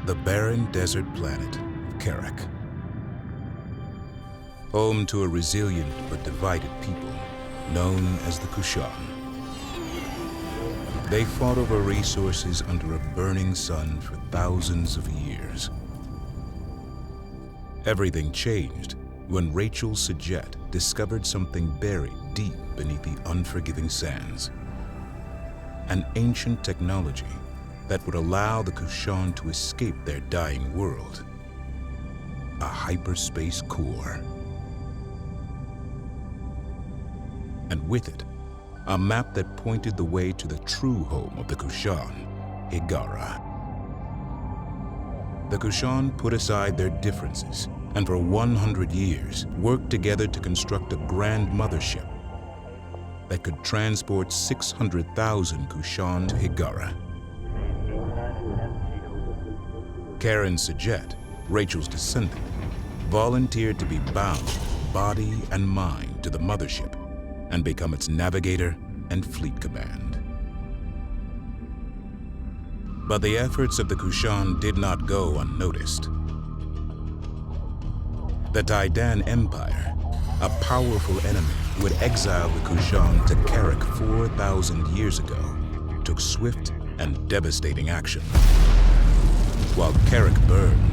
the barren desert planet of Karak. Home to a resilient but divided people known as the Kushan. They fought over resources under a burning sun for thousands of years. Everything changed when Rachel Sajet discovered something buried deep beneath the unforgiving sands. An ancient technology that would allow the Kushan to escape their dying world. A hyperspace core. And with it, a map that pointed the way to the true home of the Kushan, Hiigara. The Kushan put aside their differences and for 100 years worked together to construct a grand mothership that could transport 600,000 Kushan to Hiigara. Karen Sajet, Rachel's descendant, volunteered to be bound, body and mind, to the mothership and become its navigator and fleet command. But the efforts of the Kushan did not go unnoticed. The Taidan Empire, a powerful enemy who had exiled the Kushan to Karak 4,000 years ago, took swift and devastating action. While Karak burned,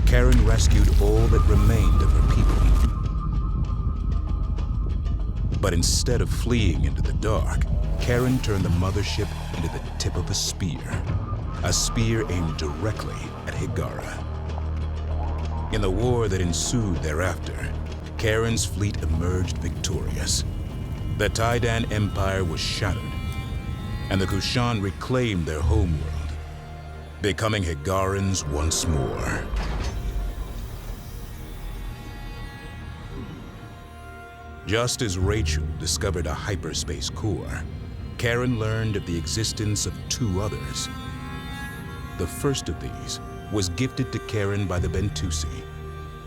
Karen rescued all that remained of her people. But instead of fleeing into the dark, Karen turned the mothership into the tip of a spear aimed directly at Hiigara. In the war that ensued thereafter, Karen's fleet emerged victorious. The Taidan Empire was shattered, and the Kushan reclaimed their homeworld, becoming Hiigarans once more. Just as Rachel discovered a hyperspace core, Karen learned of the existence of two others. The first of these was gifted to Karen by the Bentusi,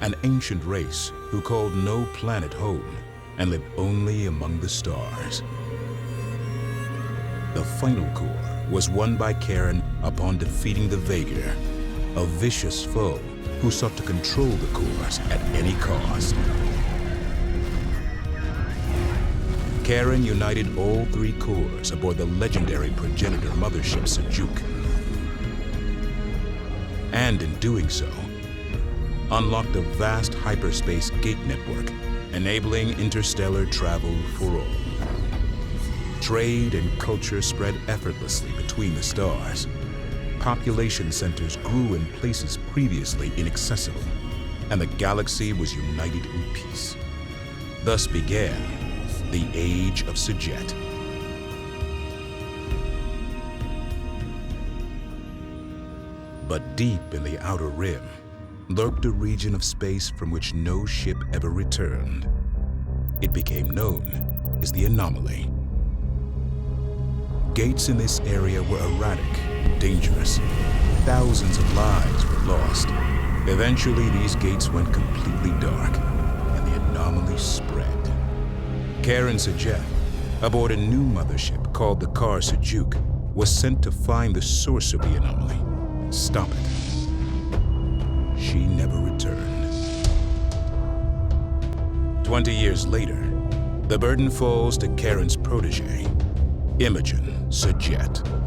an ancient race who called no planet home and lived only among the stars. The final core was won by Karen upon defeating the Vaegir, a vicious foe who sought to control the cores at any cost. Karen united all three cores aboard the legendary progenitor mothership Sajuk. And in doing so, unlocked a vast hyperspace gate network, enabling interstellar travel for all. Trade and culture spread effortlessly between the stars. Population centers grew in places previously inaccessible, and the galaxy was united in peace. Thus began the Age of Sajet. But deep in the outer rim lurked a region of space from which no ship ever returned. It became known as the Anomaly. Gates in this area were erratic, dangerous. Thousands of lives were lost. Eventually, these gates went completely dark, and the Anomaly spread. Karen Sajet, aboard a new mothership called the Kar Sajuk, was sent to find the source of the anomaly and stop it. She never returned. 20 years later, the burden falls to Karen's protege, Imogen Sajet.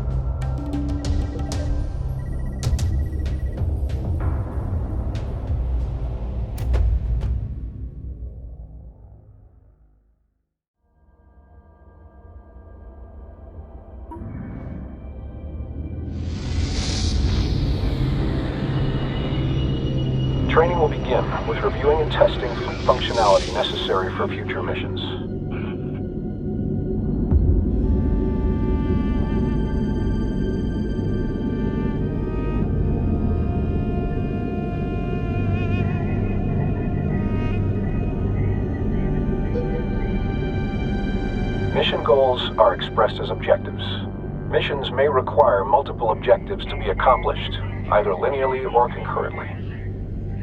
Training will begin with reviewing and testing fleet functionality necessary for future missions. Mission goals are expressed as objectives. Missions may require multiple objectives to be accomplished, either linearly or concurrently.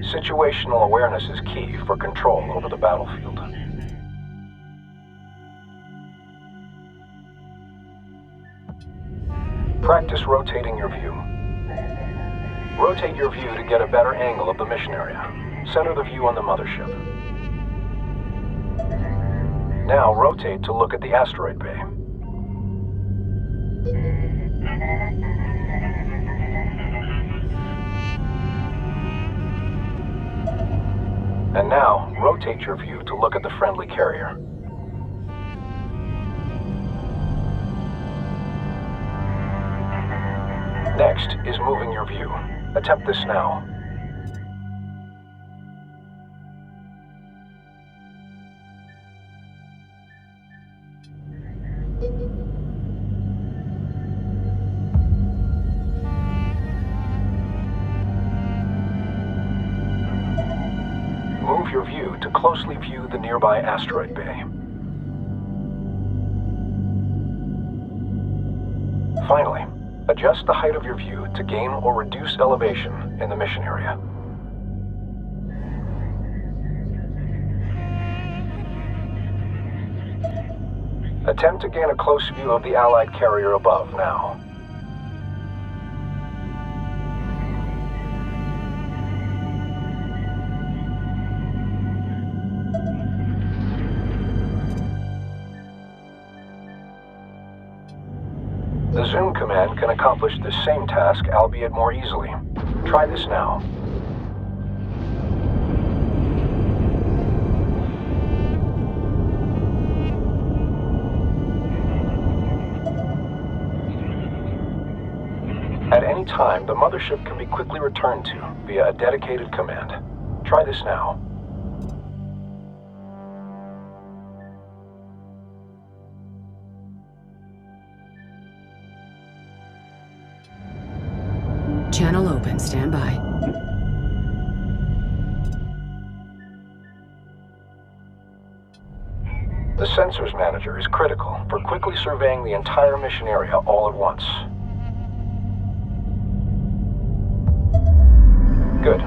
Situational awareness is key for control over the battlefield. Practice rotating your view. Rotate your view to get a better angle of the mission area. Center the view on the mothership. Now rotate to look at the asteroid bay. And now, rotate your view to look at the friendly carrier. Next is moving your view. Attempt this now. Move your view to closely view the nearby asteroid bay. Finally, adjust the height of your view to gain or reduce elevation in the mission area. Attempt to gain a close view of the Allied carrier above now. The zoom command can accomplish this same task, albeit more easily. Try this now. At any time, the mothership can be quickly returned to via a dedicated command. Try this now. Channel open, stand by. The sensors manager is critical for quickly surveying the entire mission area all at once. Good.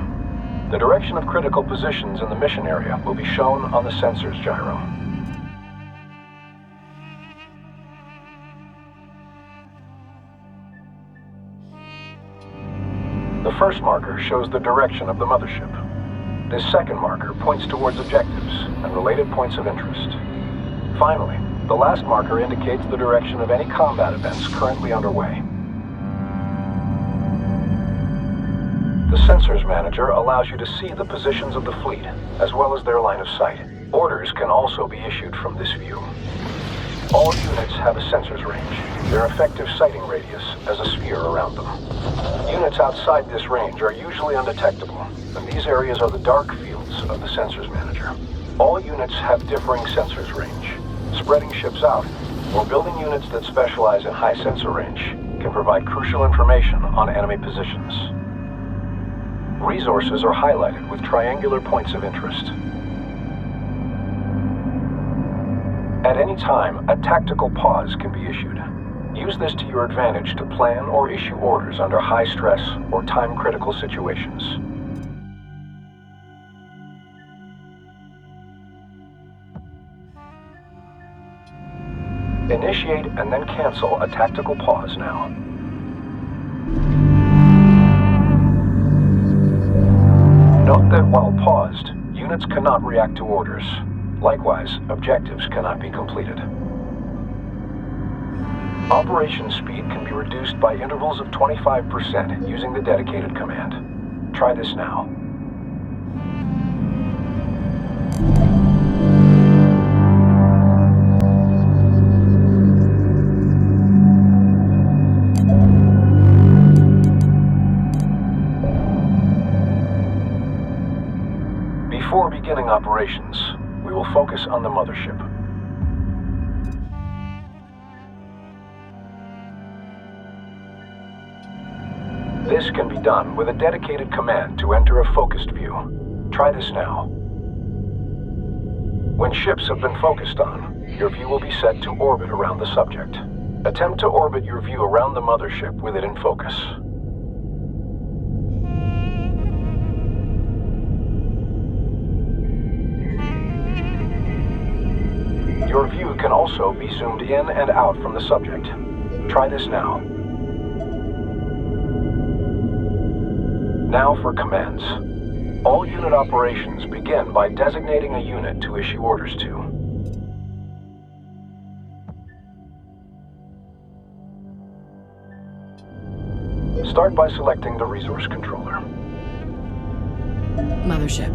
The direction of critical positions in the mission area will be shown on the sensors gyro. The first marker shows the direction of the mothership. This second marker points towards objectives and related points of interest. Finally, the last marker indicates the direction of any combat events currently underway. The Sensors Manager allows you to see the positions of the fleet, as well as their line of sight. Orders can also be issued from this view. All units have a sensors range, their effective sighting radius as a sphere around them. Units outside this range are usually undetectable, and these areas are the dark fields of the Sensors Manager. All units have differing sensors range. Spreading ships out, or building units that specialize in high sensor range, can provide crucial information on enemy positions. Resources are highlighted with triangular points of interest. At any time, a tactical pause can be issued. Use this to your advantage to plan or issue orders under high stress or time-critical situations. Initiate and then cancel a tactical pause now. Note that while paused, units cannot react to orders. Likewise, objectives cannot be completed. Operation speed can be reduced by intervals of 25% using the dedicated command. Try this now. Before beginning operations, we will focus on the mothership. This can be done with a dedicated command to enter a focused view. Try this now. When ships have been focused on, your view will be set to orbit around the subject. Attempt to orbit your view around the mothership with it in focus. Your view can also be zoomed in and out from the subject. Try this now. Now for commands. All unit operations begin by designating a unit to issue orders to. Start by selecting the resource controller. Mothership.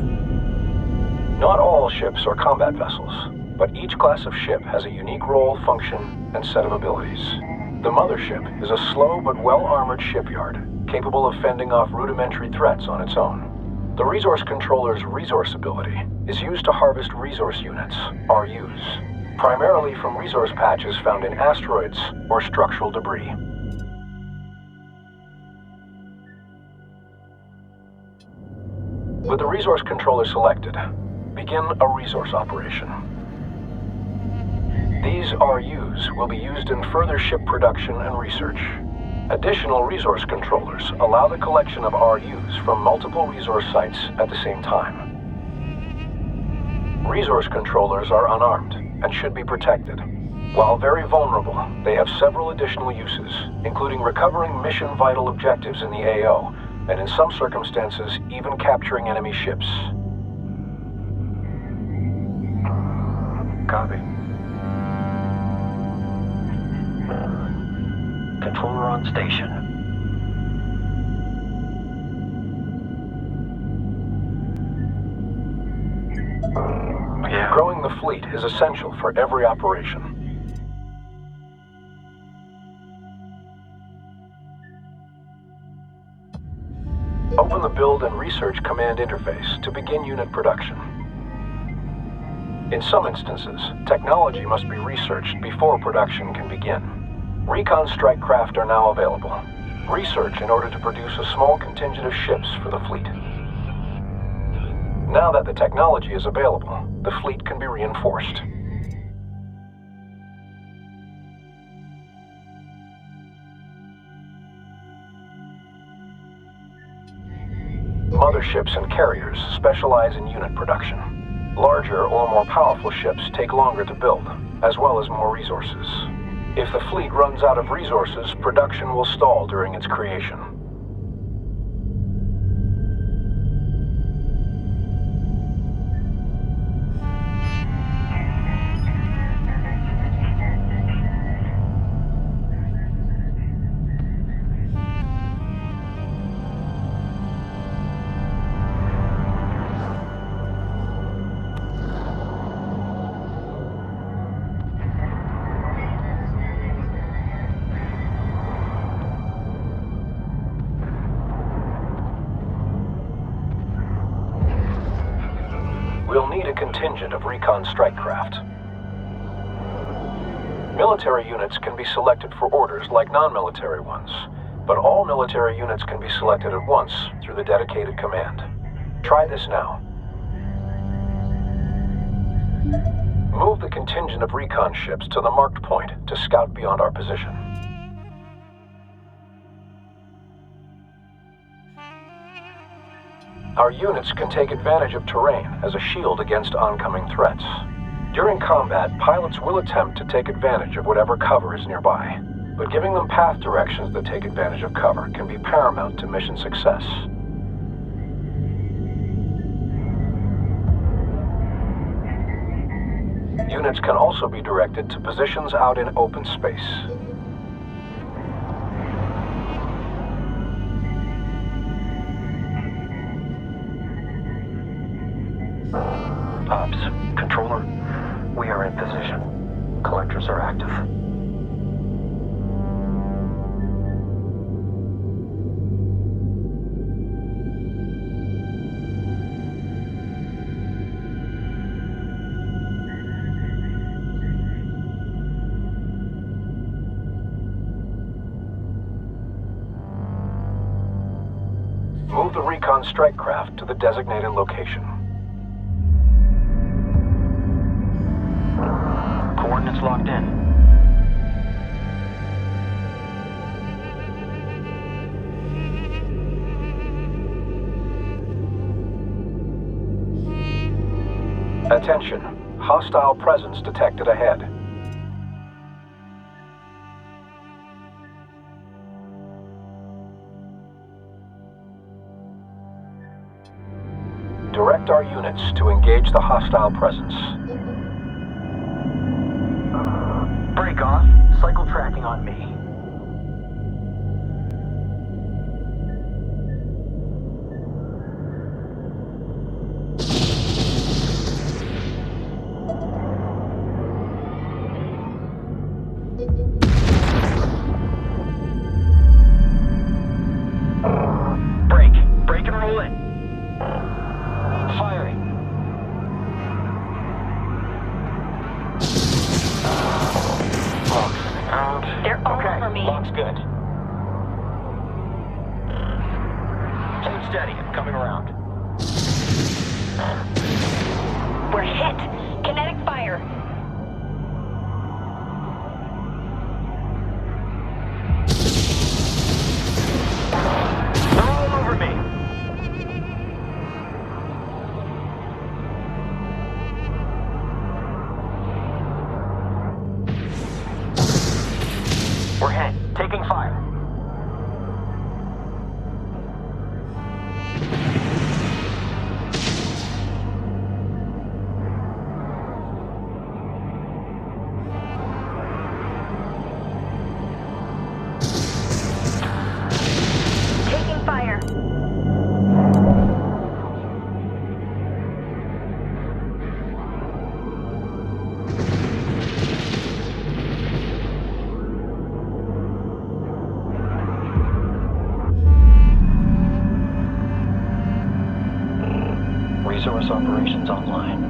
Not all ships are combat vessels, but each class of ship has a unique role, function, and set of abilities. The Mothership is a slow but well-armored shipyard, capable of fending off rudimentary threats on its own. The resource controller's resource ability is used to harvest resource units, RUs, primarily from resource patches found in asteroids or structural debris. With the resource controller selected, begin a resource operation. These RUs will be used in further ship production and research. Additional resource controllers allow the collection of RUs from multiple resource sites at the same time. Resource controllers are unarmed and should be protected. While very vulnerable, they have several additional uses, including recovering mission-vital objectives in the AO, and in some circumstances, even capturing enemy ships. Copy. Controller on station. Yeah. Growing the fleet is essential for every operation. Open the Build and Research Command interface to begin unit production. In some instances, technology must be researched before production can begin. Recon strike craft are now available. Research in order to produce a small contingent of ships for the fleet. Now that the technology is available, the fleet can be reinforced. Motherships and carriers specialize in unit production. Larger or more powerful ships take longer to build, as well as more resources. If the fleet runs out of resources, production will stall during its creation. We'll need a contingent of recon strike craft. Military units can be selected for orders like non-military ones, but all military units can be selected at once through the dedicated command. Try this now. Move the contingent of recon ships to the marked point to scout beyond our position. Our units can take advantage of terrain as a shield against oncoming threats. During combat, pilots will attempt to take advantage of whatever cover is nearby, but giving them path directions that take advantage of cover can be paramount to mission success. Units can also be directed to positions out in open space. Ops, controller, we are in position. Collectors are active. Move the recon strike craft to the designated location. Coordinates locked in. Attention, hostile presence detected ahead. units to engage the hostile presence. Break off. Cycle tracking on me. Break and roll in. Firing. They're all Okay, over me. lock's good. Hold steady, I'm coming around. We're hit. Kinetic fire. They're all over me. We're hit. Taking fire. Taking fire. Resource operations online.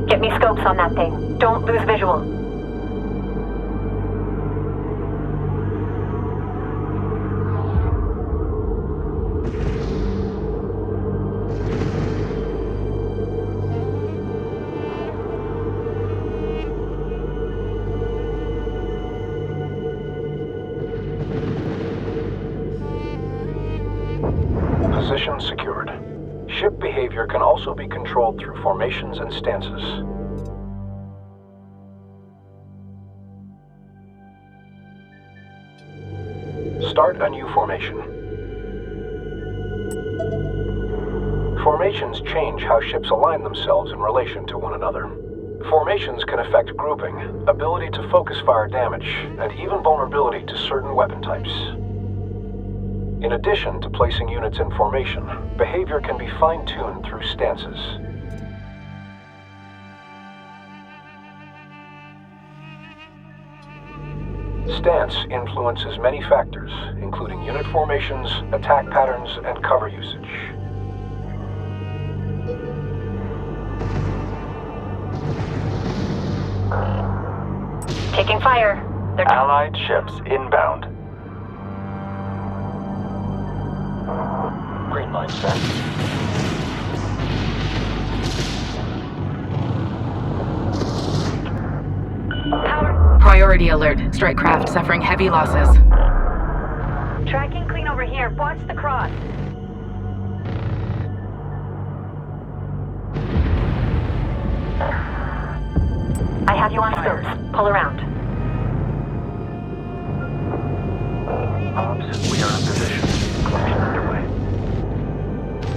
Get me scopes on that thing. Don't lose visual. Position secured. Ship behavior can also be controlled through formations and stances. Start a new formation. Formations change how ships align themselves in relation to one another. Formations can affect grouping, ability to focus fire damage, and even vulnerability to certain weapon types. In addition to placing units in formation, behavior can be fine-tuned through stances. Stance influences many factors, including unit formations, attack patterns, and cover usage. Taking fire. They're Allied ships inbound. Green light set. power. Priority alert. Strike craft suffering heavy losses. Tracking clean over here. Watch the cross. I have you on scopes. Pull around. Ops, we are in position. Collection underway.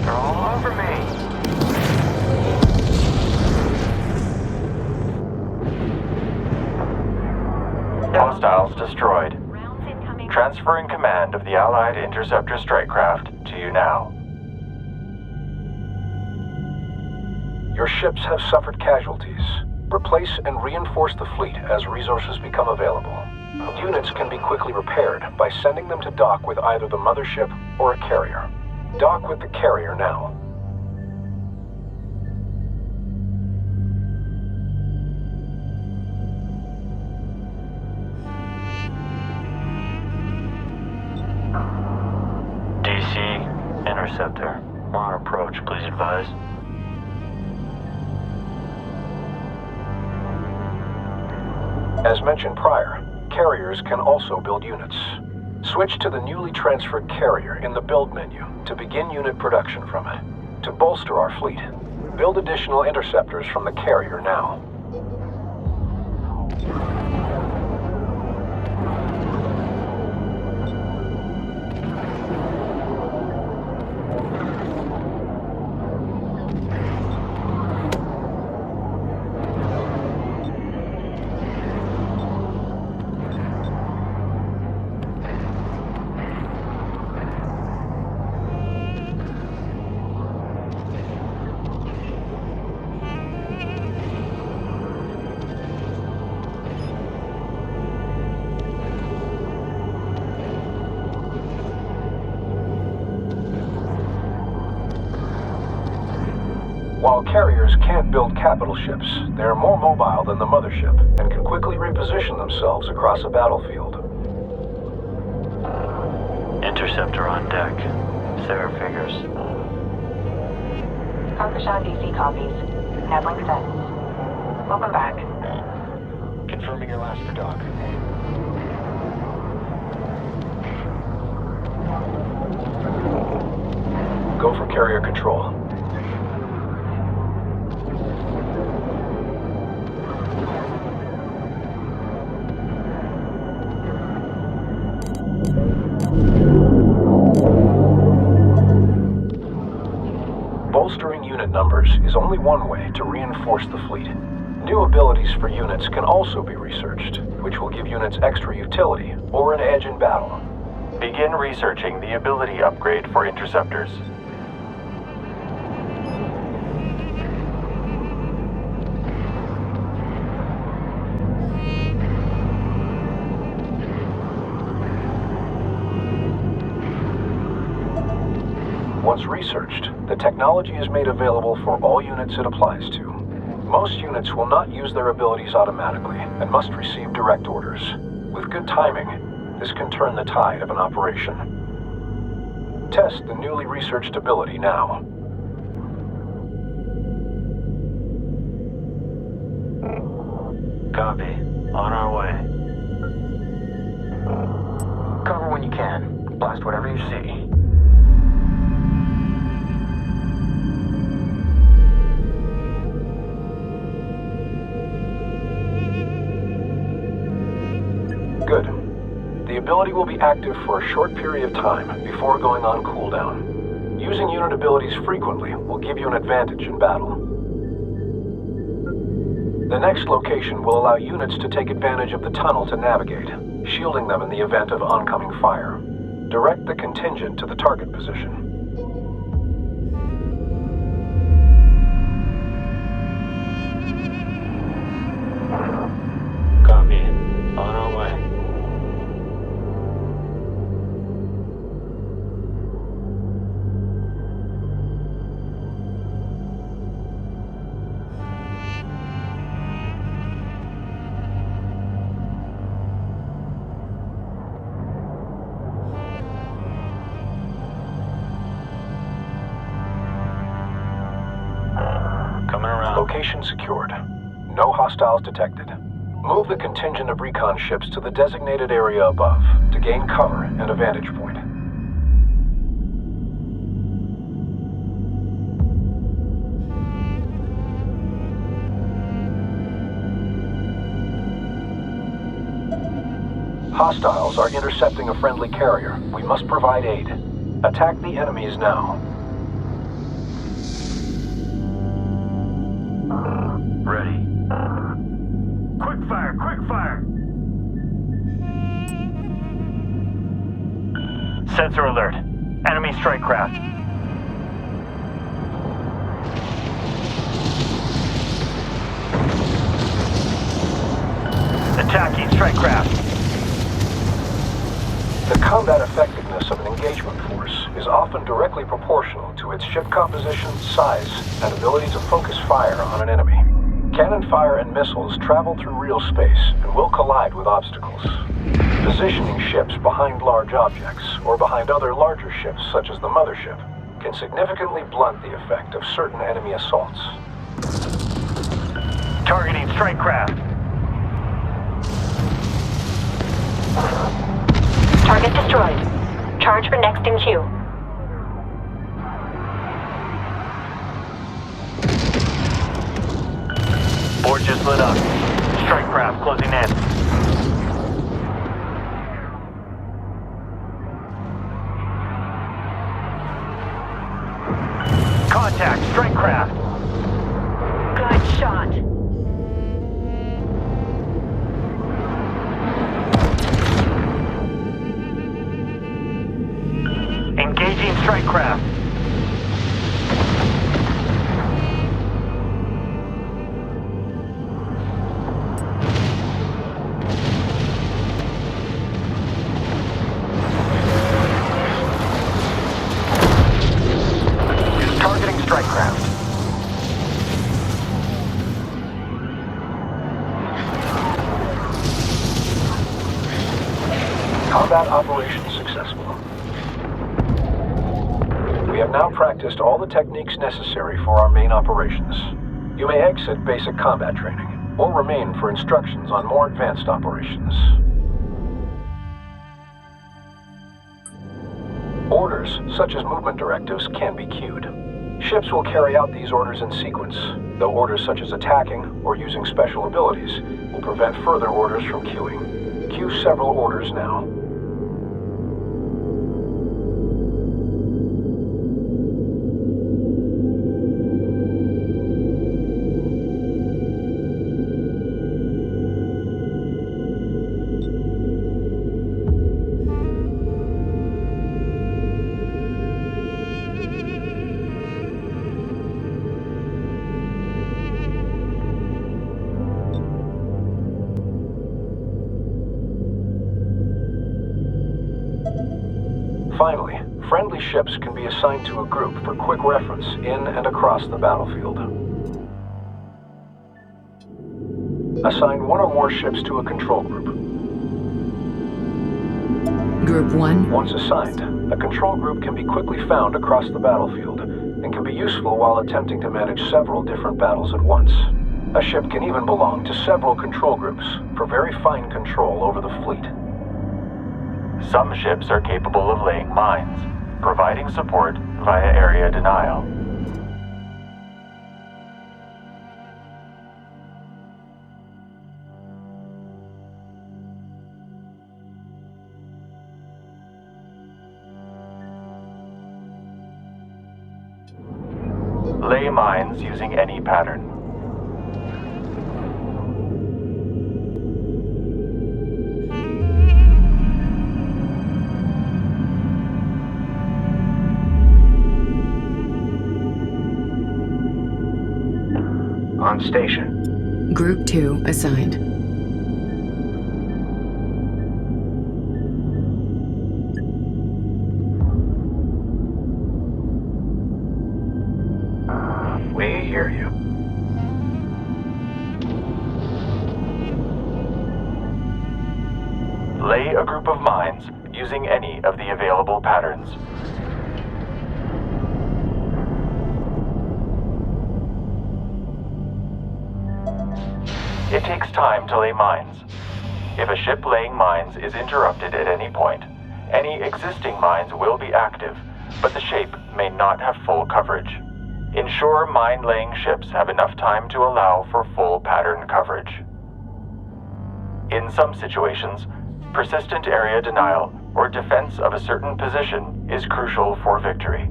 They're all over me. Hostiles destroyed. Rounds incoming. Transferring command of the Allied interceptor strike craft to you now. Your ships have suffered casualties. Replace and reinforce the fleet as resources become available. Units can be quickly repaired by sending them to dock with either the mothership or a carrier. Dock with the carrier now. DC, interceptor. On approach, please advise. As mentioned prior, carriers can also build units. Switch to the newly transferred carrier in the build menu to begin unit production from it. To bolster our fleet, build additional interceptors from the carrier now. While carriers can't build capital ships, they are more mobile than the mothership and can quickly reposition themselves across a battlefield. Interceptor on deck. Sarah figures. Karkashaw DC copies. Dazzling set. Welcome back. Confirming your last for dock. Go for carrier control. Bolstering unit numbers is only one way to reinforce the fleet. New abilities for units can also be researched, which will give units extra utility or an edge in battle. Begin researching the ability upgrade for interceptors. Once researched, the technology is made available for all units it applies to. Most units will not use their abilities automatically and must receive direct orders. With good timing, this can turn the tide of an operation. Test the newly researched ability now. Copy. On our way. Cover when you can. Blast whatever you see. Good. The ability will be active for a short period of time before going on cooldown. Using unit abilities frequently will give you an advantage in battle. The next location will allow units to take advantage of the tunnel to navigate, shielding them in the event of oncoming fire. Direct the contingent to the target position. Copy. On our way. Coming around. Location secured. No hostiles detected. Move the contingent of recon ships to the designated area above to gain cover and a vantage point. Hostiles are intercepting a friendly carrier. We must provide aid. Attack the enemies now. Ready. Quick fire! Quick fire! Sensor alert. Enemy strike craft. Attacking strike craft. The combat effectiveness of an engagement force is often directly proportional to its ship composition, size, and ability to focus fire on an enemy. Cannon fire and missiles travel through real space and will collide with obstacles. Positioning ships behind large objects or behind other larger ships such as the mothership can significantly blunt the effect of certain enemy assaults. Targeting strike craft. Target destroyed. Charge for next in queue. Board just lit up. Strike craft closing in. Contact, strike craft. Good shot. Engaging strike craft. Targeting strike craft. Combat operation successful. We have now practiced all the techniques necessary for our main operations. You may exit basic combat training, or remain for instructions on more advanced operations. Orders, such as movement directives, can be queued. Ships will carry out these orders in sequence, though orders such as attacking or using special abilities will prevent further orders from queuing. Queue several orders now. Finally, friendly ships can be assigned to a group for quick reference in and across the battlefield. Assign one or more ships to a control group. Group 1. Once assigned, a control group can be quickly found across the battlefield and can be useful while attempting to manage several different battles at once. A ship can even belong to several control groups for very fine control over the fleet. Some ships are capable of laying mines, providing support via area denial. Lay mines using any pattern. On station. Group 2 assigned. We hear you. Lay a group of mines using any of the available patterns. It takes time to lay mines. If a ship laying mines is interrupted at any point, any existing mines will be active, but the shape may not have full coverage. Ensure mine-laying ships have enough time to allow for full pattern coverage. In some situations, persistent area denial or defense of a certain position is crucial for victory.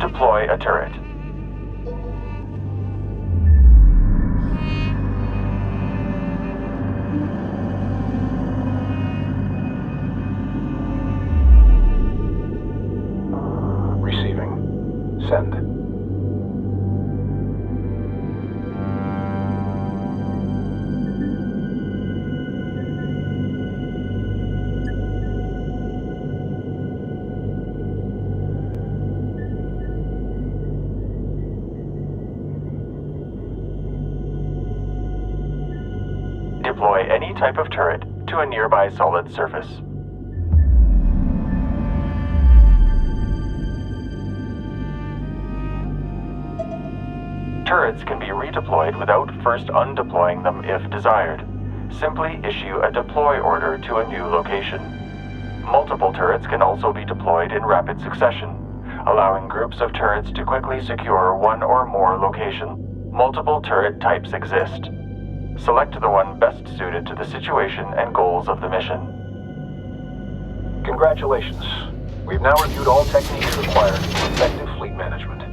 Deploy a turret. Receiving. Send. Deploy any type of turret to a nearby solid surface. Turrets can be redeployed without first undeploying them if desired. Simply issue a deploy order to a new location. Multiple turrets can also be deployed in rapid succession, allowing groups of turrets to quickly secure one or more location. Multiple turret types exist. Select the one best suited to the situation and goals of the mission. Congratulations. We've now reviewed all techniques required for effective fleet management.